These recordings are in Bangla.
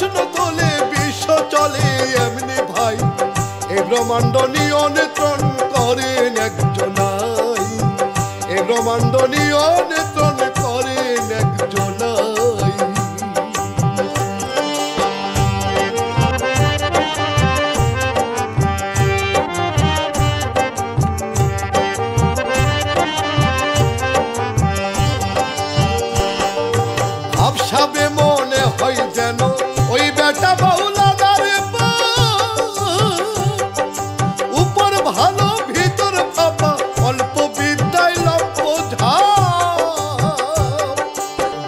প্রশ্ন তোলে বিশ্ব চলে এমনি ভাই এই ব্রহ্মাণ্ড নিয়ন্ত্রণ করেন একজনাই এই ব্রহ্মাণ্ড নিয়ন্ত্রণ করেন একজনাই ভাবসাবে মনে হয় যেন ওই বেটা বাউলাদার উপর ভালো ভিতর ফাঁপা অল্প বিদ্যায় লম্প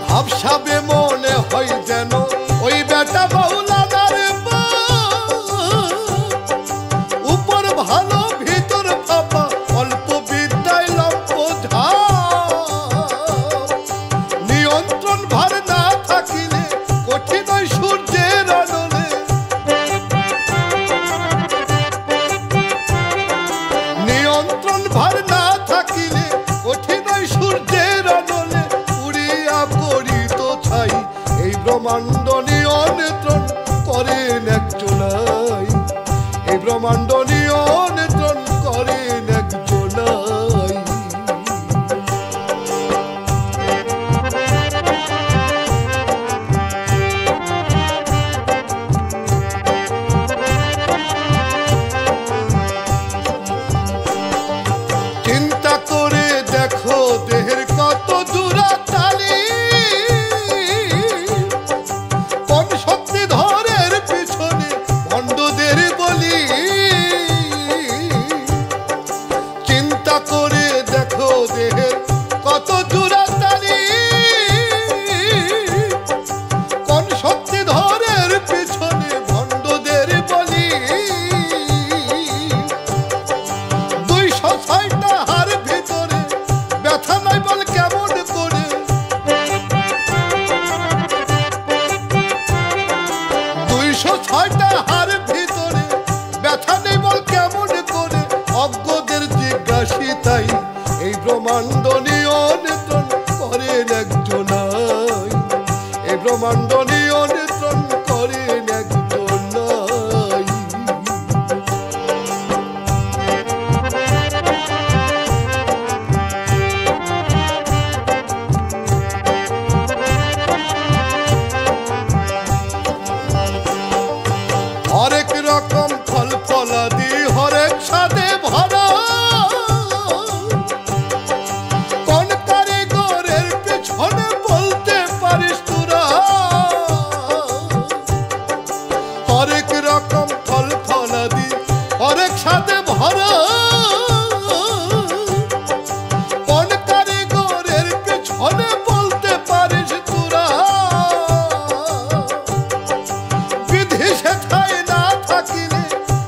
ভাবসাবে মনে হয় যেন ওই বেটা বাউলাদার উপর ভালো ভিতর ফাঁপা অল্প বিদ্যায় লম্প নিয়ন্ত্রণ ভার না থাকিলে কঠিন সূর্যের আলোলে নিয়ন্ত্রণ ভার না থাকিলে কঠিন সূর্যের আলোলে উড়িয়া পড়িত ছাই এই ব্রহ্মাণ্ড নিয়ন্ত্রণ করেন একজনাই এই ব্রহ্মাণ্ড নিয়ন্ত্রণ করেন একজনাই চিন্তা করে দেখো দেহের কত দুরাচালি কোন শক্তি ধরের পিছনে ভণ্ডদের বলি চিন্তা করে দেখো দেহের কত দুরাচালি কোন শক্তি ধরের পিছনে ভণ্ডদের বলি 206টা হার ভিতরে ব্যথা নাই বল কেমন করে 206টা হার ভিতরে ব্যথা নেই বল কেমন করে অজ্ঞদের জিজ্ঞাসি তাই এই ব্রহ্মাণ্ড নিয়ন্ত্রণ করেন একজনাই এই ব্রহ্মাণ্ড নিয়ন্ত্রণ করেন একজনাই হরেক রকম ফল ফলাদি হরেক সাথে ভরা কোন কারিগরের পিছনে বলতে পারিস তোরা হরেক রকম ফল ফলাদি হরেক সাথে ভরা কোন কারিগরের পিছনে বলতে পারিস তোরা বিধি সেথায় না থাকিলে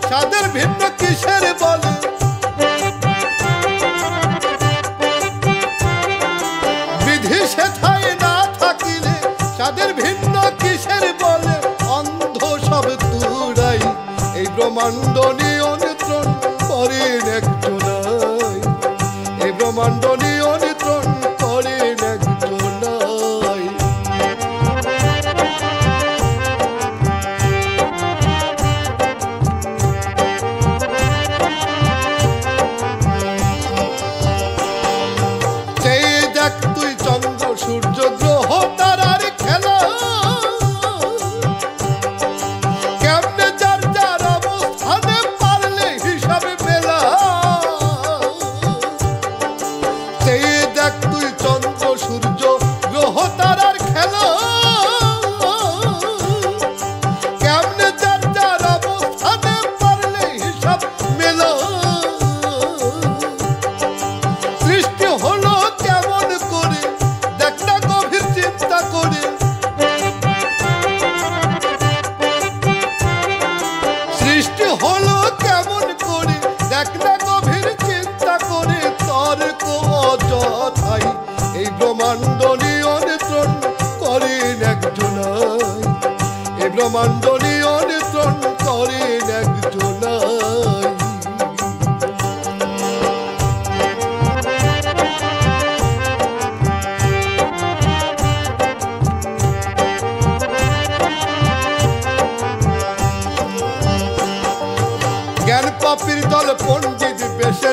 সাদের ভিন্ন কিসের বলে বিধি সেথায় না থাকিলে সাদের ভিন্ন কিসের বলে অন্ধ সব তুরাই এই ব্রহ্মাণ্ড নিয়ন্ত্রণ করেন একজনাই এই ব্রহ্মাণ্ড নিয়ন্ত্রণ করেন একজনাই চেয়ে দেখ তুই চন্দ্র সূর্য গ্রহ তারার খেলা কেমনে যার যার অবস্থানে পারলে হিসাবে মেলা চেয়ে দেখ তুই চন্দ্র সূর্য গ্রহ তারার খেলা কেমনে যার যার অবস্থানে পারলে হিসাব মেলা সৃষ্টি হলো কেমন করে দেখ না গভীর চিন্তা করে সৃষ্টি হলো কেমন করে দেখ না গভীর চিন্তা করে তর্ক অযথাই এই ব্রহ্মাণ্ড নিয়ন্ত্রণ করেন একজনাই এই ব্রহ্মাণ্ড নিয়ন্ত্রণ করেন একজনাই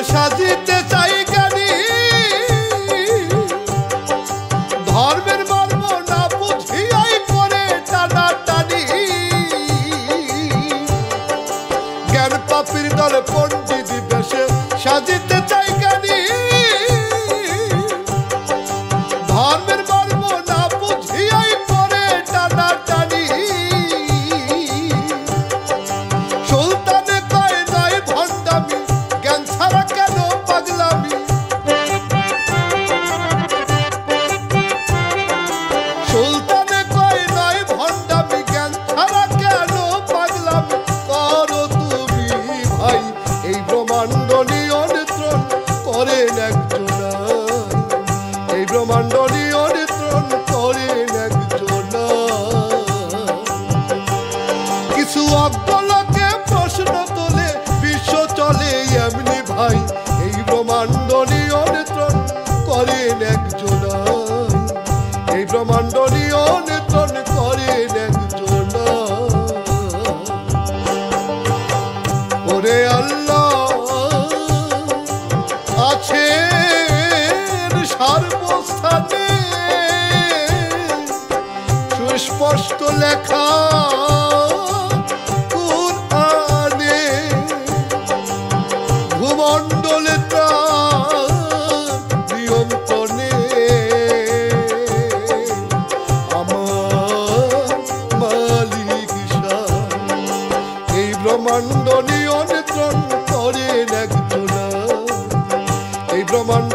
সাজিতে চাই জ্ঞানী, ধর্মের মর্ম না বুঝিয়াই করে টানাটানি। জ্ঞান পাপীর দলে পণ্ডিত বেশে সাজিতে চাই জ্ঞানী, ধর্মের মর্ম না বুঝিয়াই করে টানাটানি। সুলতানে কয় নয় ভণ্ডামি, জ্ঞান ছাড়া কেন পাগলামি। সুলতানে কয় নয় ভণ্ডামি, জ্ঞান ছাড়া কেন পাগলামি। করো তুমি ভাই এই ব্রহ্মাণ্ড নিয়ন্ত্রণ করেন একজনা, এই ব্রহ্মাণ্ড নিয়ন্ত্রণ করেন একজনা। কিছু অজ্ঞলোকে প্রশ্ন তোলে, বিশ্ব চলে এমনি ভাই, এই ব্রহ্মাণ্ড নিয়ন্ত্রণ করেন একজনা, এই ব্রহ্মাণ্ড নিয়ন্ত্রণ করেন একজনা। ওরে আল্লাহ আছেন সর্বস্থানে, সুস্পষ্ট লেখা কুরআনে। ভূমণ্ডলে তার নিয়ন্ত্রণে, আমার মালিক শাহ। এই ব্রহ্মাণ্ড নিয়ন্ত্রণ করেন একজনা, এই ব্রহ্মাণ্ড